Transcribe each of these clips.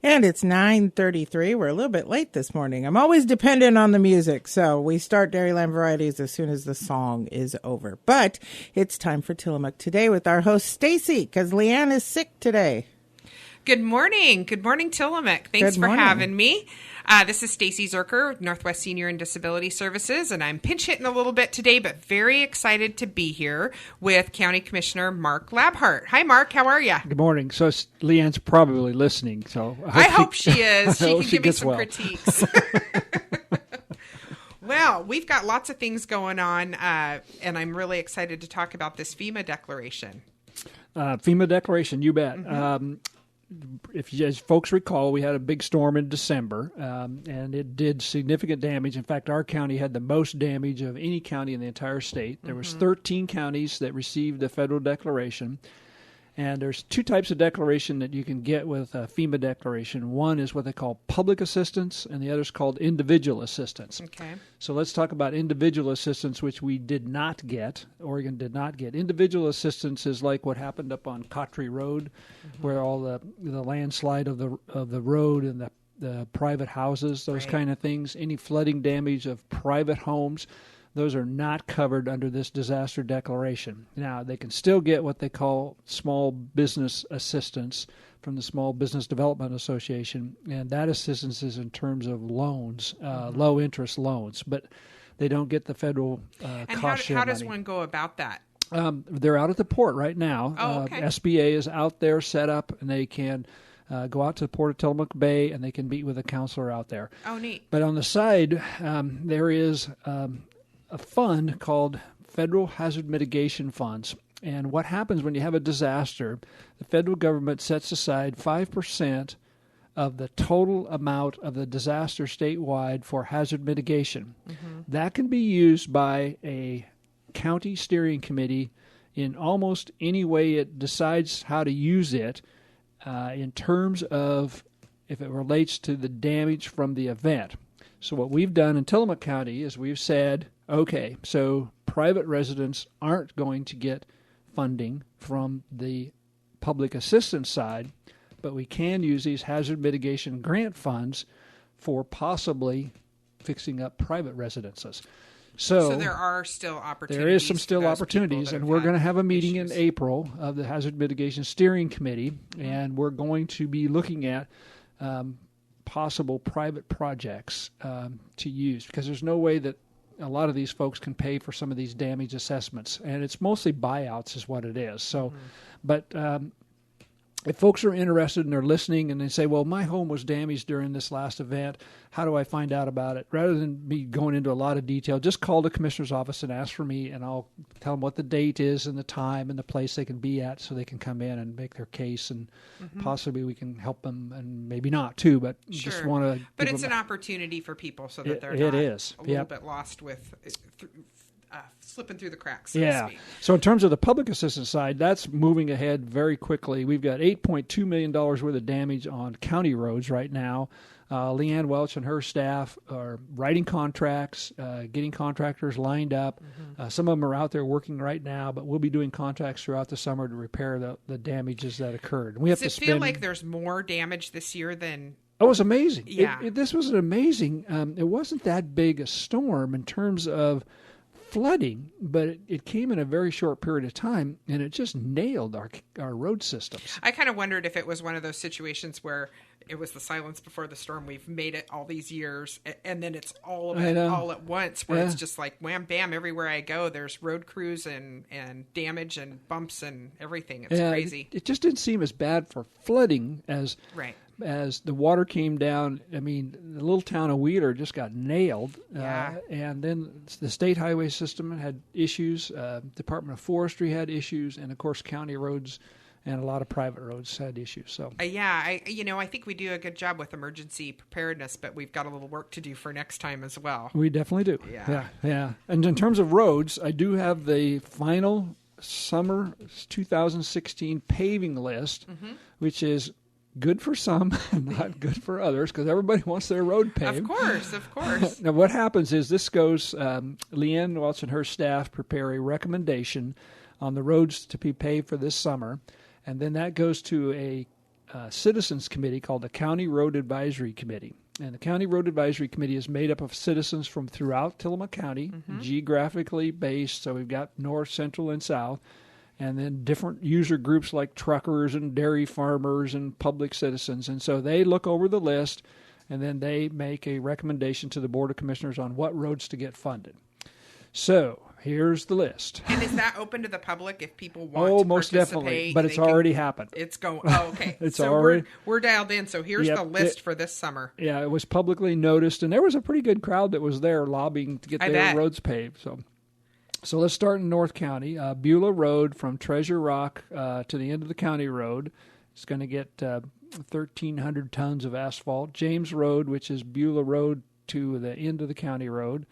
And it's 9:33. We're a little bit late this morning. I'm always dependent on the music, so we start Dairyland Varieties as soon as the song is over. But it's time for Tillamook Today with our host, Stacie, because Leanne is sick today. Good morning. Good morning, Tillamook. Thanks for having me. This is Stacie Zuercher, Northwest Senior and Disability Services, and I'm pinch hitting a little bit today, but very excited to be here with County Commissioner Mark Labhart. Hi, Mark. How are you? Good morning. So Leanne's probably listening, so I hope she is. She can give me some well. critiques. Well, we've got lots of things going on, and I'm really excited to talk about this FEMA declaration. FEMA declaration, you bet. Mm-hmm. If you guys folks recall, we had a big storm in December, and it did significant damage. In fact, our county had the most damage of any county in the entire state. There was 13 counties that received the federal declaration, and there's two types of declaration that you can get with a FEMA declaration. One is what they call public assistance, and the other is called individual assistance. Okay. So let's talk about individual assistance, which we did not get. Oregon did not get. Individual assistance is like what happened up on Cottree Road, where all the landslide of the road and the private houses, those kind of things, any flooding damage of private homes, those are not covered under this disaster declaration. Now, they can still get what they call small business assistance from the Small Business Development Association, and that assistance is in terms of loans, low-interest loans, but they don't get the federal cost share money. How does money. one go about that? They're out at the port right now. Oh, okay. SBA is out there set up, and they can go out to the port of Tillamook Bay, and they can meet with a counselor out there. Oh, neat. But on the side, there is a fund called Federal Hazard Mitigation Funds. And what happens when you have a disaster, the federal government sets aside 5% of the total amount of the disaster statewide for hazard mitigation. Mm-hmm. That can be used by a county steering committee in almost any way it decides how to use it in terms of if it relates to the damage from the event. So what we've done in Tillamook County is we've said, okay, so private residents aren't going to get funding from the public assistance side, but we can use these hazard mitigation grant funds for possibly fixing up private residences. So there are still opportunities. There is some still opportunities, and we're going to have a meeting in April of the Hazard Mitigation Steering Committee, and we're going to be looking at possible private projects to use, because there's no way that a lot of these folks can pay for some of these damage assessments, and it's mostly buyouts is what it is. So, but if folks are interested and they're listening and they say, well, my home was damaged during this last event, how do I find out about it? Rather than me going into a lot of detail, just call the commissioner's office and ask for me, and I'll tell them what the date is and the time and the place they can be at so they can come in and make their case, and possibly we can help them, and maybe not too, but just want to. But it's an opportunity for people so that they're not a little bit lost with slipping through the cracks, so to speak. So in terms of the public assistance side, that's moving ahead very quickly. We've got $8.2 million worth of damage on county roads right now. Leanne Welch and her staff are writing contracts, getting contractors lined up. Some of them are out there working right now, but we'll be doing contracts throughout the summer to repair the damages that occurred. Does it feel like there's more damage this year than... Oh, it was amazing. Yeah. This was an amazing... it wasn't that big a storm in terms of flooding, but it came in a very short period of time, and it just nailed our road systems. I kind of wondered if it was one of those situations where it was the silence before the storm. We've made it all these years, and then it's all of it all at once, where it's just like wham, bam, everywhere I go, there's road crews and damage and bumps and everything. It's crazy. It just didn't seem as bad for flooding as... As the water came down, I mean, the little town of Wheeler just got nailed. And then the state highway system had issues. Department of Forestry had issues. And, of course, county roads and a lot of private roads had issues. So I think we do a good job with emergency preparedness, but we've got a little work to do for next time as well. We definitely do. Yeah. And in terms of roads, I do have the final summer 2016 paving list, which is good for some and not good for others, because everybody wants their road paved. Of course. Now, what happens is this goes, Leanne Welch and her staff prepare a recommendation on the roads to be paved for this summer, and then that goes to a citizens committee called the County Road Advisory Committee. And the County Road Advisory Committee is made up of citizens from throughout Tillamook County, geographically based. So we've got north, central, and south. And then different user groups like truckers and dairy farmers and public citizens. And so they look over the list, and then they make a recommendation to the Board of Commissioners on what roads to get funded. So here's the list. And is that open to the public if people want to most participate? definitely. But it's already happened. It's going. Oh, okay. It's so already. We're dialed in. So here's the list for this summer. Yeah, it was publicly noticed, and there was a pretty good crowd that was there lobbying to get their roads paved. So let's start in North County. Beulah Road from Treasure Rock to the end of the county road is going to get 1,300 tons of asphalt. James Road, which is Beulah Road to the end of the county road.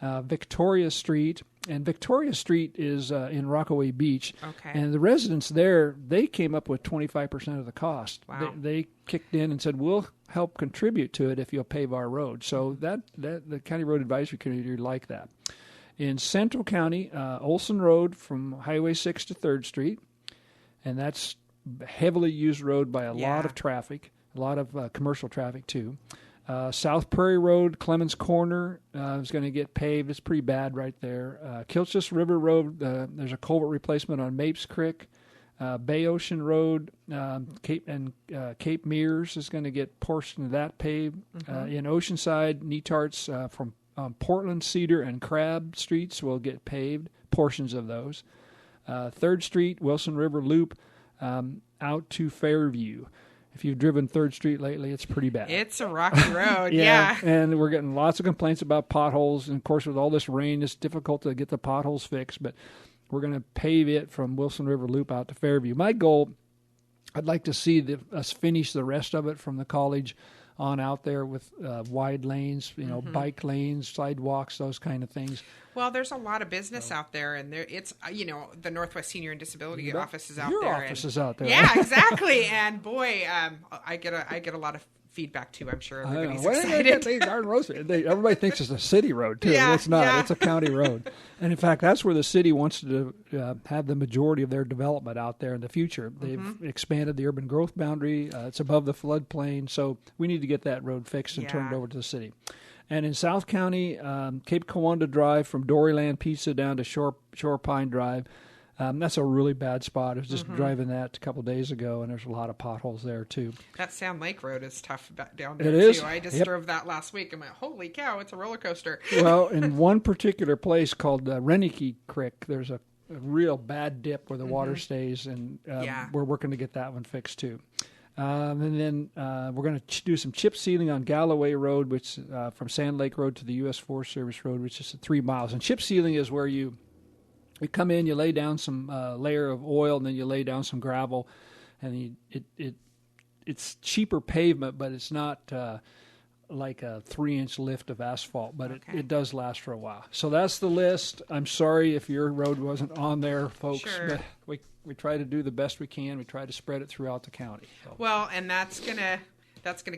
Victoria Street, and Victoria Street is in Rockaway Beach. Okay. And the residents there, they came up with 25% of the cost. Wow. They kicked in and said, we'll help contribute to it if you'll pave our road. So that the County Road Advisory Committee like that. In Central County, Olson Road from Highway 6 to 3rd Street, and that's heavily used road by a lot of traffic, a lot of commercial traffic too. South Prairie Road, Clemens Corner is going to get paved. It's pretty bad right there. Kilchis River Road, there's a culvert replacement on Mapes Creek. Bay Ocean Road, Cape Mears is going to get portion of that paved. In Oceanside, Netarts from Portland, Cedar, and Crab Streets will get paved, portions of those. 3rd Street, Wilson River Loop, out to Fairview. If you've driven 3rd Street lately, it's pretty bad. It's a rocky road, yeah. And we're getting lots of complaints about potholes. And, of course, with all this rain, it's difficult to get the potholes fixed. But we're going to pave it from Wilson River Loop out to Fairview. My goal, I'd like to see us finish the rest of it from the college on out there with wide lanes, bike lanes, sidewalks, those kind of things. Well, there's a lot of business out there, and it's the Northwest Senior and Disability office is out there. Your office is out there. Yeah, exactly. And boy, I get a lot of feedback too. I'm sure everybody's excited. Everybody thinks it's a city road too. Yeah, it's not. Yeah. It's a county road. And in fact, that's where the city wants to have the majority of their development out there in the future. They've expanded the urban growth boundary. It's above the floodplain, so we need to get that road fixed and turned over to the city. And in South County, Cape Kawanda Drive from Doryland Pizza down to Shore Pine Drive. That's a really bad spot. I was just driving that a couple of days ago, and there's a lot of potholes there, too. That Sand Lake Road is tough down there, too. I just drove that last week. I'm like, holy cow, it's a roller coaster. Well, in one particular place called Renike Creek, there's a real bad dip where the water stays, and we're working to get that one fixed, too. And then we're going to do some chip sealing on Galloway Road, which from Sand Lake Road to the U.S. Forest Service Road, which is 3 miles. And chip sealing is where you come in, you lay down some layer of oil, and then you lay down some gravel, and it's cheaper pavement, but it's not like a 3-inch lift of asphalt, but it does last for a while. So that's the list. I'm sorry if your road wasn't on there, folks, but we try to do the best we can. We try to spread it throughout the county. So. Well, and that's gonna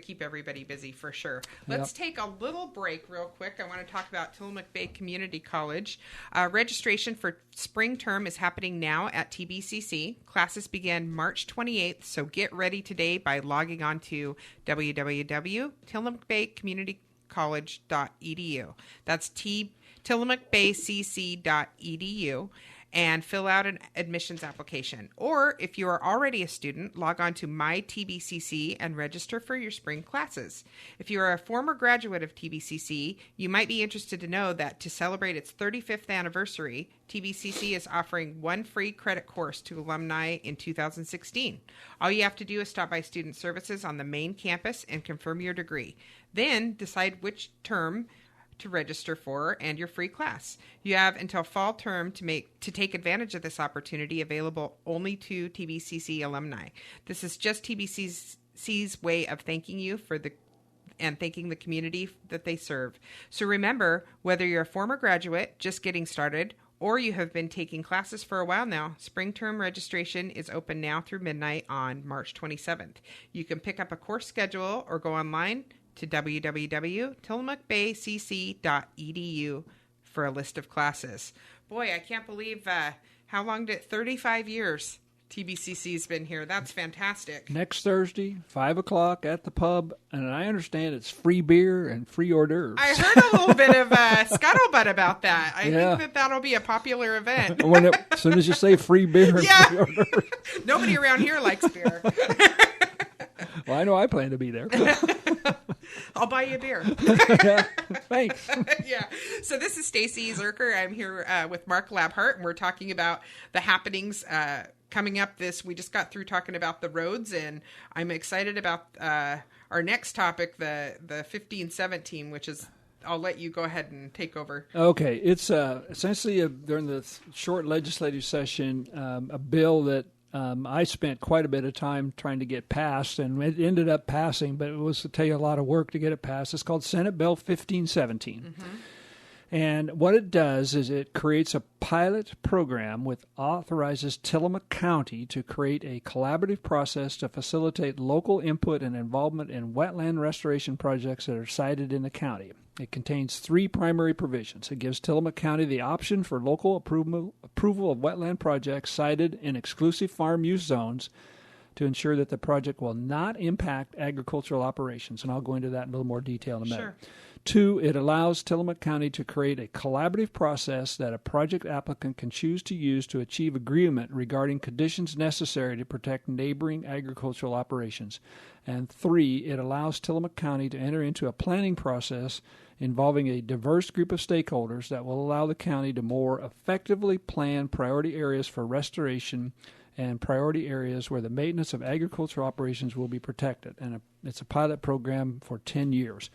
keep everybody busy for sure. Let's take a little break real quick. I want to talk about Tillamook Bay Community College. Registration for spring term is happening now at TBCC. Classes begin March 28th, so get ready today by logging on to www.tillamookbaycommunitycollege.edu. That's tillamookbaycc.edu. And fill out an admissions application. Or if you are already a student, log on to MyTBCC and register for your spring classes. If you are a former graduate of TBCC, you might be interested to know that to celebrate its 35th anniversary, TBCC is offering 1 free credit course to alumni in 2016. All you have to do is stop by Student Services on the main campus and confirm your degree. Then decide which term to register for and your free class. You have until fall term to take advantage of this opportunity, available only to TBCC alumni. This is just TBCC's way of thanking you and thanking the community that they serve. So remember, whether you're a former graduate just getting started or you have been taking classes for a while now, spring term registration is open now through midnight on March 27th. You can pick up a course schedule or go online to www.tillamookbaycc.edu for a list of classes. Boy, I can't believe how long did 35 years TBCC's been here. That's fantastic. Next Thursday, 5 o'clock at the pub, and I understand it's free beer and free hors d'oeuvres. I heard a little bit of scuttlebutt about that. I think that'll be a popular event. As soon as you say free beer and free hors d'oeuvres. Nobody around here likes beer. Well, I know I plan to be there. I'll buy you a beer. Thanks. Yeah. So this is Stacie Zuercher. I'm here with Mark Labhart, and we're talking about the happenings coming up. We just got through talking about the roads, and I'm excited about our next topic, the 1517, which is, I'll let you go ahead and take over. Okay. It's essentially, during the short legislative session, a bill that I spent quite a bit of time trying to get passed, and it ended up passing, but it was to take a lot of work to get it passed. It's called Senate Bill 1517. Mm-hmm. And what it does is it creates a pilot program which authorizes Tillamook County to create a collaborative process to facilitate local input and involvement in wetland restoration projects that are sited in the county. It contains 3 primary provisions. It gives Tillamook County the option for local approval of wetland projects sited in exclusive farm use zones to ensure that the project will not impact agricultural operations. And I'll go into that in a little more detail in a minute. Sure. 2, it allows Tillamook County to create a collaborative process that a project applicant can choose to use to achieve agreement regarding conditions necessary to protect neighboring agricultural operations. And 3, it allows Tillamook County to enter into a planning process involving a diverse group of stakeholders that will allow the county to more effectively plan priority areas for restoration and priority areas where the maintenance of agricultural operations will be protected. And it's a pilot program for 10 years.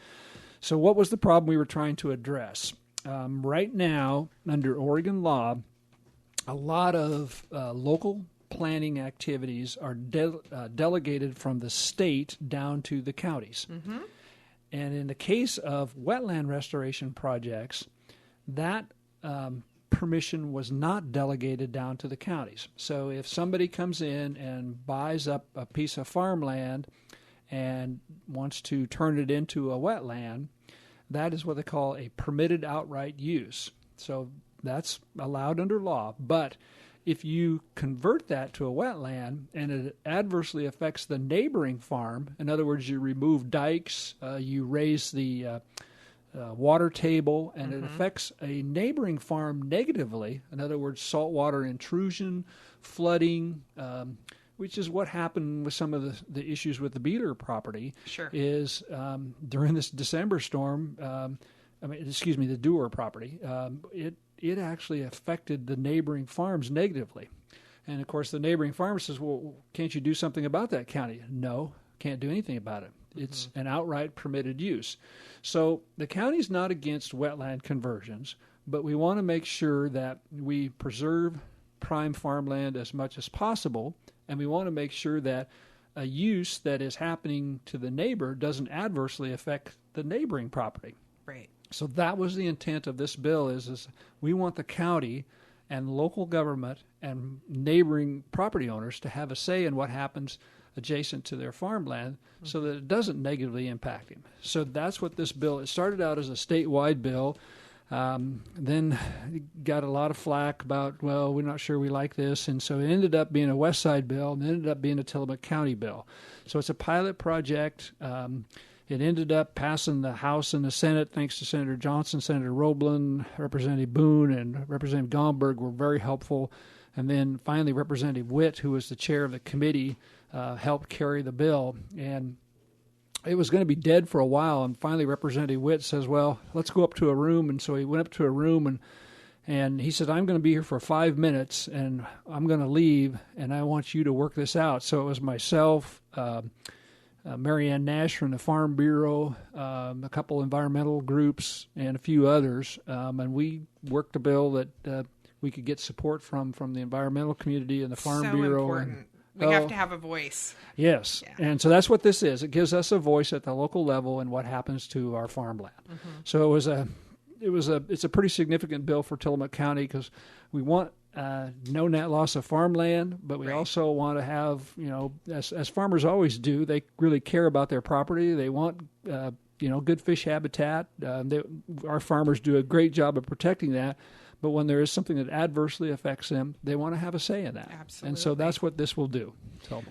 So what was the problem we were trying to address? Right now, under Oregon law, a lot of local planning activities are delegated from the state down to the counties. Mm-hmm. And in the case of wetland restoration projects, that permission was not delegated down to the counties. So if somebody comes in and buys up a piece of farmland and wants to turn it into a wetland, that is what they call a permitted outright use. So that's allowed under law. But if you convert that to a wetland and it adversely affects the neighboring farm, in other words, you remove dikes, you raise the water table, and it affects a neighboring farm negatively, in other words, saltwater intrusion, flooding, which is what happened with some of the issues with the Beeler property. Sure. Is during this December storm, the Dewar property, it actually affected the neighboring farms negatively. And, of course, the neighboring farmer says, well, can't you do something about that, county? No, can't do anything about it. It's an outright permitted use. So the county's not against wetland conversions, but we want to make sure that we preserve prime farmland as much as possible, and we want to make sure that a use that is happening to the neighbor doesn't adversely affect the neighboring property. Right. So that was the intent of this bill is we want the county and local government and neighboring property owners to have a say in what happens adjacent to their farmland so that it doesn't negatively impact them. So that's what this bill, it started out as a statewide bill, then got a lot of flack about, well, we're not sure we like this, and so it ended up being a West Side bill, and it ended up being a Tillamook County bill. So it's a pilot project. It ended up passing the House and the Senate thanks to Senator Johnson, Senator Roblin, Representative Boone, and Representative Gomberg were very helpful. And then finally Representative Witt, who was the chair of the committee, helped carry the bill. And it was going to be dead for a while, and finally Representative Witt says, well, let's go up to a room. And so he went up to a room, and he said, I'm going to be here for 5 minutes, and I'm going to leave, and I want you to work this out. So it was myself, Marianne Nash from the Farm Bureau, a couple environmental groups, and a few others. And we worked a bill that we could get support from the environmental community and the Farm Bureau. Important. We have to have a voice. Yes. Yeah. And so that's what this is. It gives us a voice at the local level in what happens to our farmland. Mm-hmm. So it's a pretty significant bill for Tillamook County because we want no net loss of farmland, but we also want to have, as farmers always do, they really care about their property. They want, good fish habitat. Our farmers do a great job of protecting that, but when there is something that adversely affects them, they want to have a say in that. Absolutely. And so that's what this will do. So.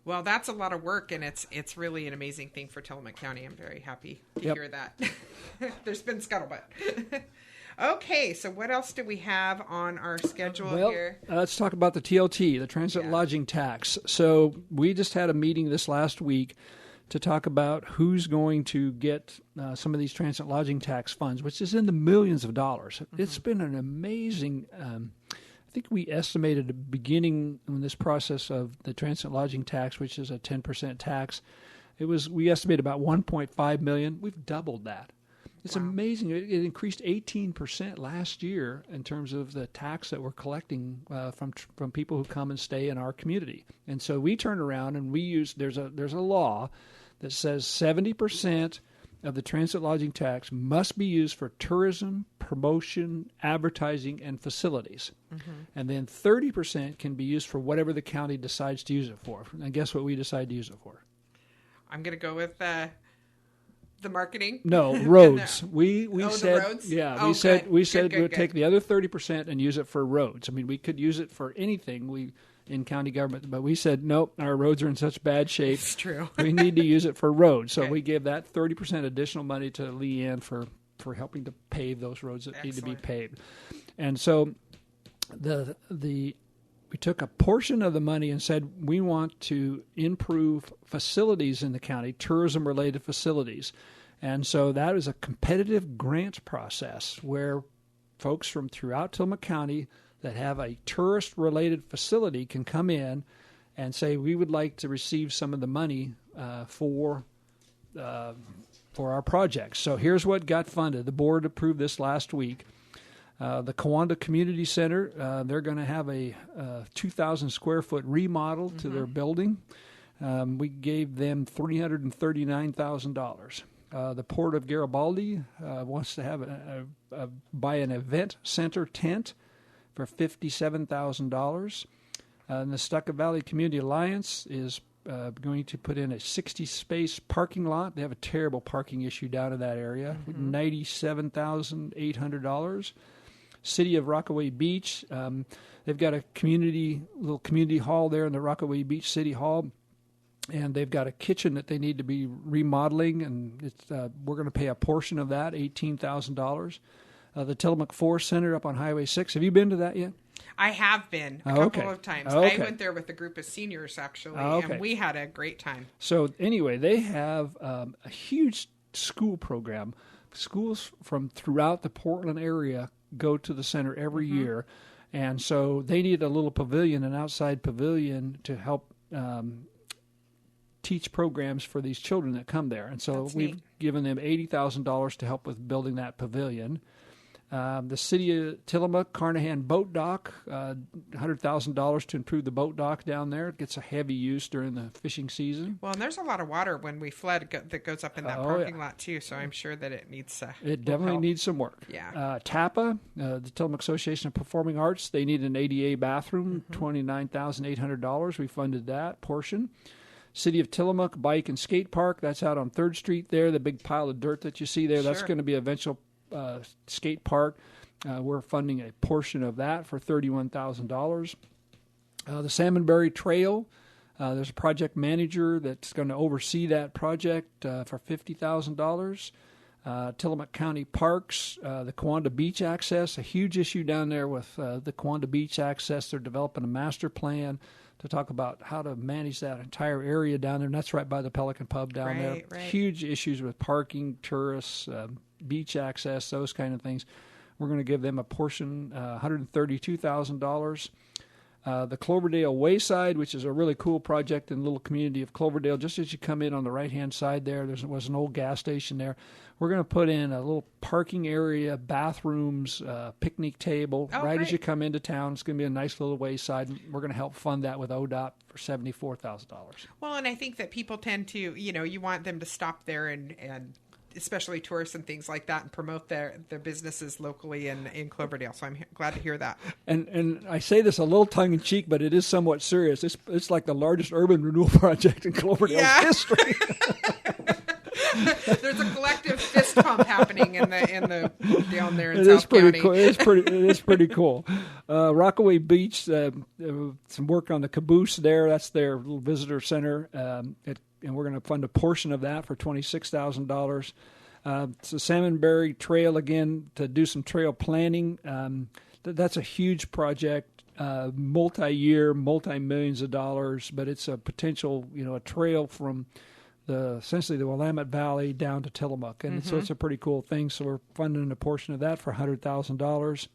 Well, that's a lot of work, and it's really an amazing thing for Tillamook County. I'm very happy to hear that. There's been scuttlebutt. Okay, so what else do we have on our schedule here? Let's talk about the TLT, the Transit Lodging Tax. So we just had a meeting this last week to talk about who's going to get some of these transit lodging tax funds, which is in the millions of dollars. Mm-hmm. It's been an amazing, I think we estimated the beginning in this process of the transit lodging tax, which is a 10% tax, we estimated about $1.5 million. We've doubled that. It's amazing. It increased 18% last year in terms of the tax that we're collecting from people who come and stay in our community. And so we turn around and we use there's a law that says 70% of the transit lodging tax must be used for tourism, promotion, advertising, and facilities. Mm-hmm. And then 30% can be used for whatever the county decides to use it for. And guess what we decide to use it for? I'm going to go with the marketing? No, roads. We said, the roads? Yeah, we said we'll take the other 30% and use it for roads. I mean, we could use it for anything in county government, but we said nope. Our roads are in such bad shape. It's true. We need to use it for roads. So we gave that 30% additional money to Leanne for helping to pave those roads that need to be paved. And so we took a portion of the money and said we want to improve facilities in the county, tourism-related facilities. And so that is a competitive grant process where folks from throughout Tillamook County that have a tourist-related facility can come in and say, we would like to receive some of the money for our projects. So here's what got funded. The board approved this last week. The Coanda Community Center, they're going to have a 2,000 square foot remodel to their building. We gave them $339,000. The Port of Garibaldi wants to have buy an event center tent for $57,000. And the Stucca Valley Community Alliance is going to put in a 60-space parking lot. They have a terrible parking issue down in that area. $97,800. City of Rockaway Beach, they've got a little community hall there in the Rockaway Beach City Hall, and they've got a kitchen that they need to be remodeling, and we're going to pay a portion of that, $18,000. The Tillamook Forest Center up on Highway 6. Have you been to that yet? I have been a couple of times. I went there with a group of seniors, actually, and we had a great time. So anyway, they have a huge school program. Schools from throughout the Portland area go to the center every year, and so they need a little pavilion, an outside pavilion, to help teach programs for these children that come there. And so we've given them $80,000 to help with building that pavilion. The City of Tillamook, Carnahan Boat Dock, $100,000 to improve the boat dock down there. It gets a heavy use during the fishing season. Well, and there's a lot of water when we flood that goes up in that parking lot, too, so I'm sure that it needs it definitely needs some work. Yeah. TAPA, the Tillamook Association of Performing Arts, they need an ADA bathroom, $29,800. We funded that portion. City of Tillamook Bike and Skate Park, that's out on 3rd Street there, the big pile of dirt that you see there. Sure. That's going to be eventual skate park. We're funding a portion of that for $31,000. The Salmonberry Trail, there's a project manager that's going to oversee that project for $50,000. Tillamook County Parks, the Coanda Beach access, a huge issue down there with the Coanda Beach access. They're developing a master plan to talk about how to manage that entire area down there, and that's right by the Pelican Pub down there. Right. Huge issues with parking, tourists, beach access, those kind of things. We're going to give them a portion, $132,000. The Cloverdale Wayside, which is a really cool project in the little community of Cloverdale. Just as you come in on the right-hand side there, was an old gas station there. We're going to put in a little parking area, bathrooms, picnic table, right as you come into town. It's going to be a nice little wayside. We're going to help fund that with ODOT for $74,000. Well, and I think that people tend to, you want them to stop there and especially tourists and things like that, and promote their businesses locally in Cloverdale. So I'm glad to hear that. And I say this a little tongue-in-cheek, but it is somewhat serious. It's like the largest urban renewal project in Cloverdale's history. There's a collective fist pump happening in the down there in It South is pretty County. cool. It is pretty cool. Rockaway Beach, some work on the caboose there. That's their little visitor center, and we're going to fund a portion of that for $26,000. It's the Salmonberry Trail again to do some trail planning. That's a huge project, multi-year, multi-millions of dollars, but it's a potential, a trail from essentially the Willamette Valley down to Tillamook, and so it's a pretty cool thing. So we're funding a portion of that for $100,000.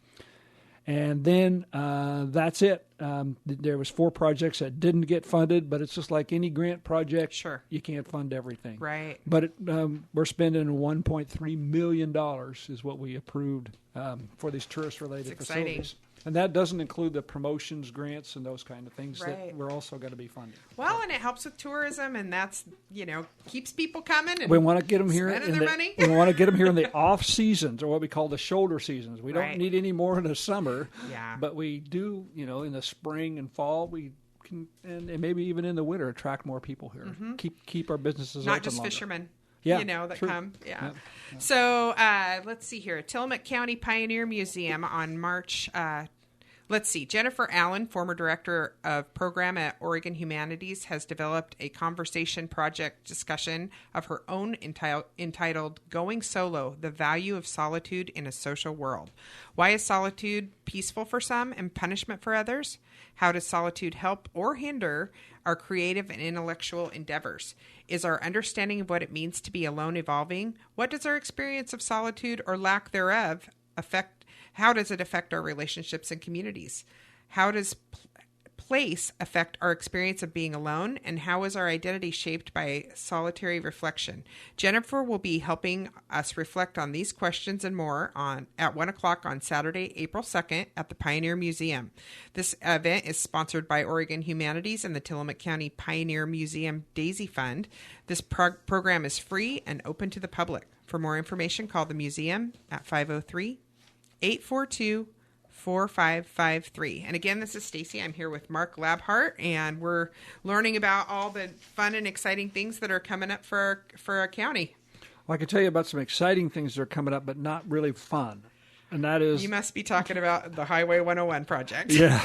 And then that's it. There was 4 projects that didn't get funded, but it's just like any grant project. Sure. You can't fund everything. Right. But we're spending $1.3 million is what we approved for these tourist-related facilities. And that doesn't include the promotions, grants, and those kind of things that we're also going to be funding. Well, and it helps with tourism, and that's, keeps people coming. And we want to get them here. Spending their money. We want to get them here in the off seasons, or what we call the shoulder seasons. We don't need any more in the summer. Yeah. But we do, in the spring and fall, we can, and maybe even in the winter, attract more people here. Keep our businesses open not just longer. fishermen. Yeah, true. Come. Yeah. So let's see here. Tillamook County Pioneer Museum on March. Let's see. Jennifer Allen, former director of program at Oregon Humanities, has developed a conversation project discussion of her own entitled Going Solo, The Value of Solitude in a Social World. Why is solitude peaceful for some and punishment for others? How does solitude help or hinder our creative and intellectual endeavors? Is our understanding of what it means to be alone evolving? What does our experience of solitude or lack thereof affect? How does it affect our relationships and communities? How does place affect our experience of being alone? And how is our identity shaped by solitary reflection? Jennifer will be helping us reflect on these questions and more at 1 o'clock on Saturday, April 2nd at the Pioneer Museum. This event is sponsored by Oregon Humanities and the Tillamook County Pioneer Museum Daisy Fund. This program is free and open to the public. For more information, call the museum at 503-842-4553. And again, this is Stacie. I'm here with Mark Labhart, and we're learning about all the fun and exciting things that are coming up for our county. Well, I can tell you about some exciting things that are coming up, but not really fun. And that is... You must be talking about the Highway 101 project. Yeah.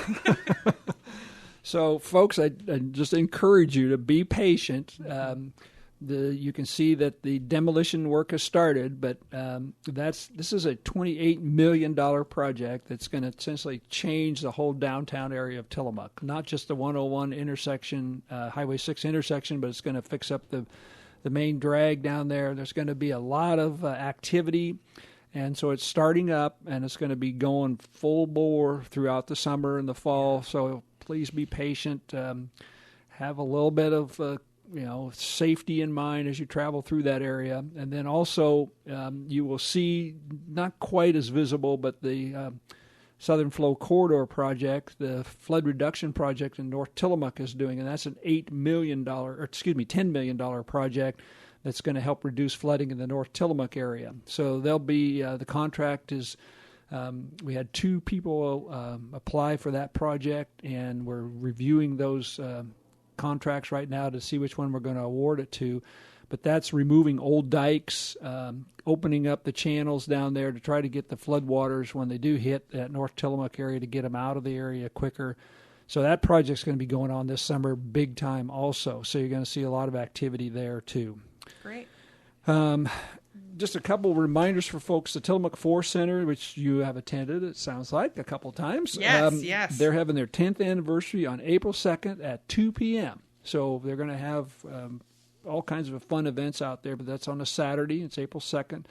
So, folks, I just encourage you to be patient. You can see that the demolition work has started, but this is a $28 million project that's going to essentially change the whole downtown area of Tillamook. Not just the 101 intersection, Highway 6 intersection, but it's going to fix up the main drag down there. There's going to be a lot of activity, and so it's starting up, and it's going to be going full bore throughout the summer and the fall. So please be patient. Have a little bit of safety in mind as you travel through that area. And then also you will see, not quite as visible, but the Southern Flow Corridor project, the flood reduction project in North Tillamook is doing, and that's an $10 million project that's going to help reduce flooding in the North Tillamook area. So there'll be, the contract is, we had 2 people apply for that project, and we're reviewing those contracts right now to see which one we're going to award it to. But that's removing old dikes, opening up the channels down there to try to get the floodwaters when they do hit that North Tillamook area, to get them out of the area quicker. So that project's going to be going on this summer big time also. So you're going to see a lot of activity there too. Great. Just a couple of reminders for folks. The Tillamook Forest Center, which you have attended, it sounds like, a couple times. Yes. They're having their 10th anniversary on April 2nd at 2 p.m. So they're going to have all kinds of fun events out there, but that's on a Saturday. It's April 2nd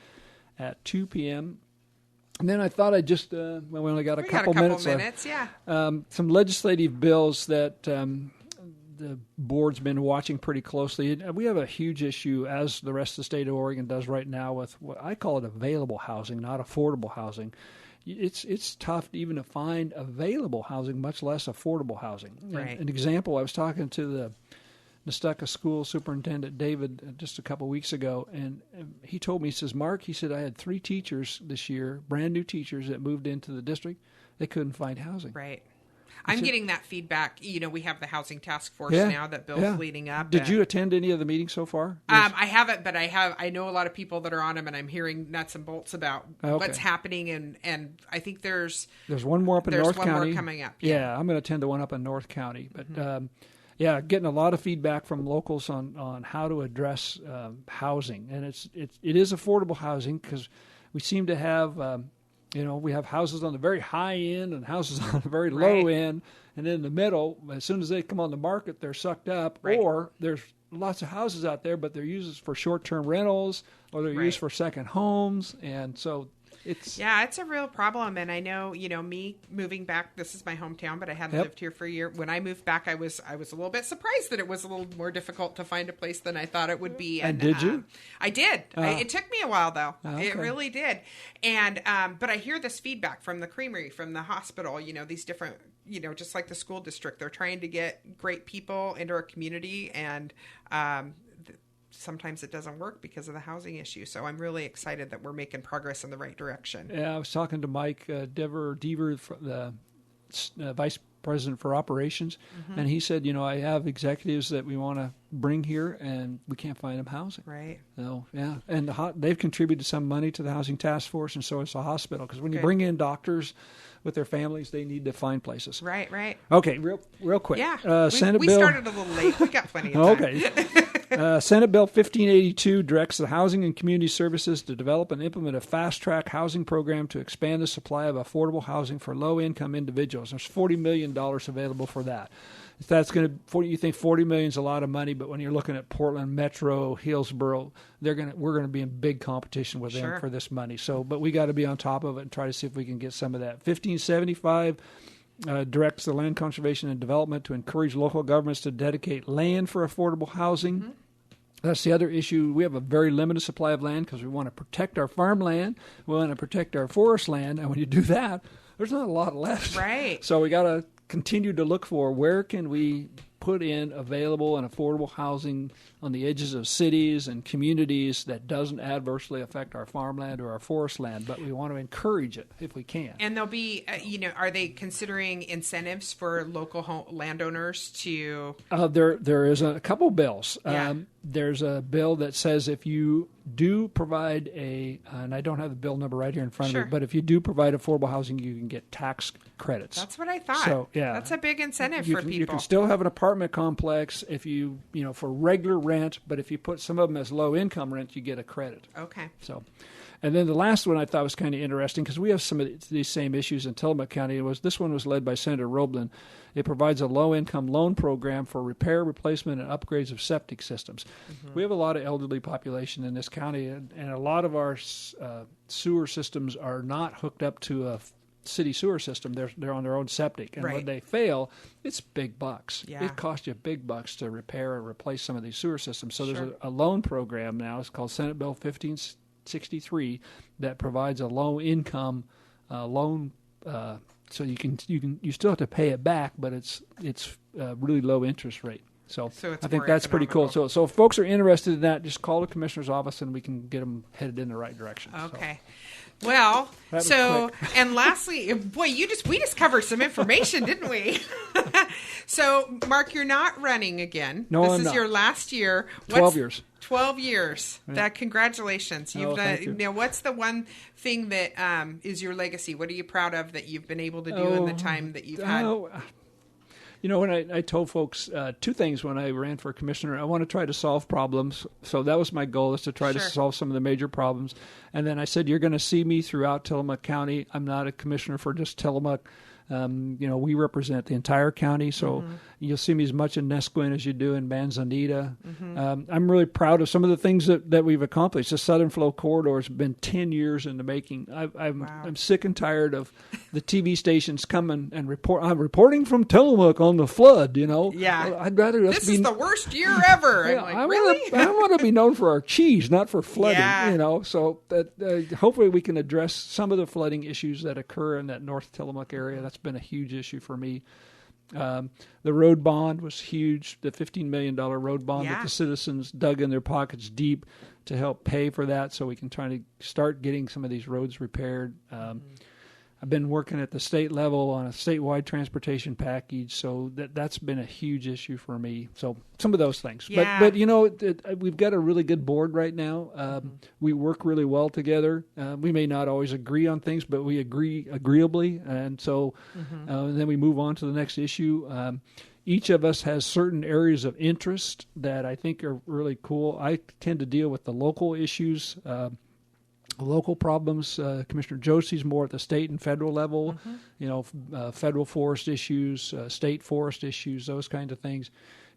at 2 p.m. And then I thought I'd just, we only got a couple minutes left. Yeah. Some legislative bills that the board's been watching pretty closely. We have a huge issue, as the rest of the state of Oregon does right now, with what I call it available housing, not affordable housing. It's tough even to find available housing, much less affordable housing. Right. An example, I was talking to the Nestucca School Superintendent David just a couple weeks ago, and he told me, he says, Mark, he said, I had 3 teachers this year, brand new teachers that moved into the district. They couldn't find housing. Right. I'm getting that feedback. We have the housing task force now that Bill's leading up. Did you attend any of the meetings so far? I haven't, but I know a lot of people that are on them, and I'm hearing nuts and bolts about what's happening. And I think there's one more up in North County. There's one more coming up. Yeah, I'm going to attend the one up in North County. But getting a lot of feedback from locals on how to address housing, and it is affordable housing because we seem to have. We have houses on the very high end and houses on the very low end. And in the middle, as soon as they come on the market, they're sucked up. Right. Or there's lots of houses out there, but they're used for short-term rentals or they're used for second homes. And so it's a real problem. And I know, me moving back, this is my hometown, but I hadn't lived here for a year. When I moved back, I was a little bit surprised that it was a little more difficult to find a place than I thought it would be. And did you? I did. It took me a while though. Okay. It really did. And, but I hear this feedback from the creamery, from the hospital, these different, just like the school district, they're trying to get great people into our community, and, sometimes it doesn't work because of the housing issue. So I'm really excited that we're making progress in the right direction. Yeah, I was talking to Mike Dever, the Vice President for Operations, and he said, I have executives that we want to bring here, and we can't find them housing. Right. So, yeah. And they've contributed some money to the Housing Task Force, and so has the hospital, because when you bring in doctors with their families, they need to find places. Right. Okay, real quick. Yeah, we started a little late. We got plenty of time. Okay. Senate Bill 1582 directs the Housing and Community Services to develop and implement a fast-track housing program to expand the supply of affordable housing for low-income individuals. There's $40 million available for that. If that's you think $40 million is a lot of money, but when you're looking at Portland, Metro, Hillsborough, we're going to be in big competition with them for this money. So, but we got to be on top of it and try to see if we can get some of that. 1575 directs the Land Conservation and Development to encourage local governments to dedicate land for affordable housing. That's the other issue. We have a very limited supply of land because we want to protect our farmland. We want to protect our forest land. And when you do that, there's not a lot left. Right. So we got to continue to look for where can we put in available and affordable housing on the edges of cities and communities that doesn't adversely affect our farmland or our forest land, but we want to encourage it if we can. And there'll be, are they considering incentives for local landowners to? There is a couple bills. Yeah. There's a bill that says if you do provide and I don't have the bill number right here in front of me, but if you do provide affordable housing, you can get tax credits. That's what I thought. So, yeah. That's a big incentive for people. You can still have an apartment complex if you for regular rent, but if you put some of them as low-income rent, you get a credit. Okay. So, and then the last one I thought was kind of interesting because we have some of these same issues in Tillamook County. This one was led by Senator Roblin. It provides a low-income loan program for repair, replacement, and upgrades of septic systems. We have a lot of elderly population in this county, and a lot of our sewer systems are not hooked up to a city sewer system. They're on their own septic, and when they fail, it's big bucks. Yeah. It costs you big bucks to repair or replace some of these sewer systems. So there's a loan program now. It's called Senate Bill 1563 that provides a low-income loan. So you still have to pay it back, but it's really low interest rate. So I think that's pretty cool. So if folks are interested in that, just call the commissioner's office and we can get them headed in the right direction. Okay. Well, and lastly, boy, we just covered some information, didn't we? So, Mark, you're not running again. No, this is your last year. 12 years. 12 years. Yeah. Congratulations. Thank you. Now, what's the one thing that is your legacy? What are you proud of that you've been able to do in the time that you've had? When I told folks two things when I ran for commissioner, I want to try to solve problems. So that was my goal, is to try to solve some of the major problems. And then I said, you're going to see me throughout Tillamook County. I'm not a commissioner for just Tillamook. We represent the entire county, so you'll see me as much in Nesquin as you do in Manzanita. I'm really proud of some of the things that we've accomplished. The Southern Flow Corridor has been 10 years in the making. I'm sick and tired of the TV stations coming and report. I'm reporting from Tillamook on the flood. Yeah, I'd rather this is the worst year ever. Yeah, I'm like, really? I want to be known for our cheese, not for flooding. So that hopefully we can address some of the flooding issues that occur in that North Tillamook area. That's been a huge issue for me. The road bond was huge, the $15 million road bond that the citizens dug in their pockets deep to help pay for that so we can try to start getting some of these roads repaired. I've been working at the state level on a statewide transportation package, so that's been a huge issue for me. So some of those things. Yeah. But we've got a really good board right now. We work really well together. We may not always agree on things, but we agree agreeably. And so then we move on to the next issue. Each of us has certain areas of interest that I think are really cool. I tend to deal with the local issues, local problems. Commissioner Josie's more at the state and federal level, federal forest issues, state forest issues, those kinds of things.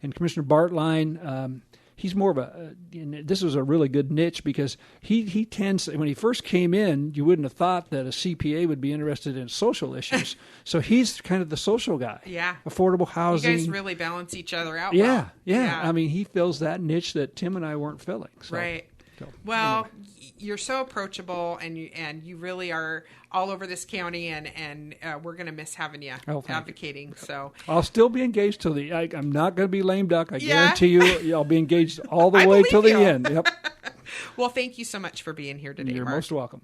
And Commissioner Bartline, he's more of this was a really good niche because he tends, when he first came in, you wouldn't have thought that a CPA would be interested in social issues. So he's kind of the social guy. Yeah. Affordable housing. You guys really balance each other out well. Yeah. I mean, he fills that niche that Tim and I weren't filling. So. Right. Well, you're so approachable, and you really are all over this county, and we're going to miss having you advocating. So I'll still be engaged till I'm not going to be lame duck. I guarantee you, I'll be engaged all the way till the end. Yep. Well, thank you so much for being here today. You're Mark. most welcome.